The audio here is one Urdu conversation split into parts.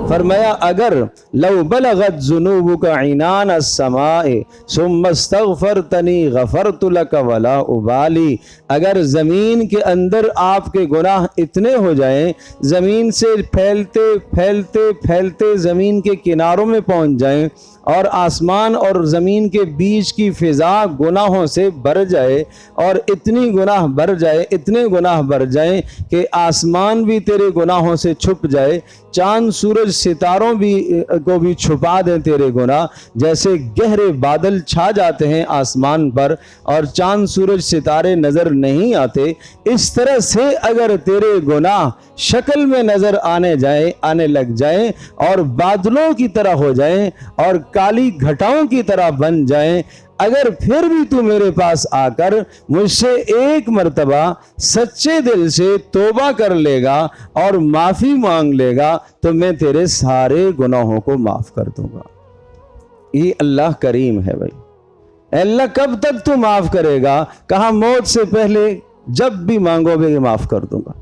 فرمایا اگر لو بلغت ذنوبک عنان السماء ثم استغفرتنی غفرت لک ولا ابالی، اگر زمین کے اندر آپ کے گناہ اتنے ہو جائیں، زمین سے پھیلتے پھیلتے پھیلتے زمین کے کناروں میں پہنچ جائیں، اور آسمان اور زمین کے بیچ کی فضا گناہوں سے بھر جائے، اور اتنی گناہ بھر جائے، اتنے گناہ بھر جائیں کہ آسمان بھی تیرے گناہوں سے چھپ جائے، چاند سورج ستاروں کو بھی چھپا دیں تیرے گناہ، جیسے گہرے بادل چھا جاتے ہیں آسمان پر اور چاند سورج ستارے نظر نہیں آتے، اس طرح سے اگر تیرے گناہ شکل میں نظر آنے لگ جائیں اور بادلوں کی طرح ہو جائیں اور کالی گھٹاؤں کی طرح بن جائیں، اگر پھر بھی تو میرے پاس آ کر مجھ سے ایک مرتبہ سچے دل سے توبہ کر لے گا اور معافی مانگ لے گا تو میں تیرے سارے گناہوں کو معاف کر دوں گا۔ یہ اللہ کریم ہے بھائی۔ اے اللہ کب تک تو معاف کرے گا؟ کہا موت سے پہلے جب بھی مانگو گے معاف کر دوں گا۔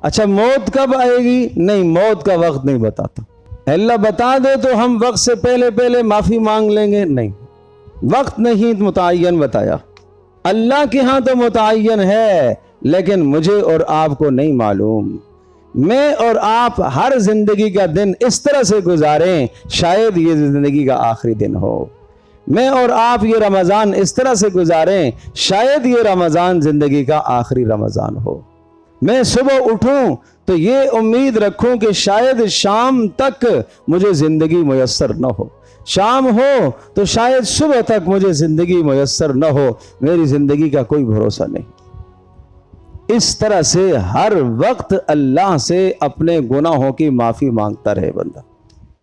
اچھا موت کب آئے گی؟ نہیں، موت کا وقت نہیں بتاتا۔ اے اللہ بتا دے تو ہم وقت سے پہلے معافی مانگ لیں گے، نہیں، وقت نہیں متعین بتایا۔ اللہ کے ہاں تو متعین ہے، لیکن مجھے اور آپ کو نہیں معلوم۔ میں اور آپ ہر زندگی کا دن اس طرح سے گزاریں شاید یہ زندگی کا آخری دن ہو۔ میں اور آپ یہ رمضان اس طرح سے گزاریں شاید یہ رمضان زندگی کا آخری رمضان ہو۔ میں صبح اٹھوں تو یہ امید رکھوں کہ شاید شام تک مجھے زندگی میسر نہ ہو، شام ہو تو شاید صبح تک مجھے زندگی میسر نہ ہو، میری زندگی کا کوئی بھروسہ نہیں۔ اس طرح سے ہر وقت اللہ سے اپنے گناہوں کی معافی مانگتا رہے بندہ۔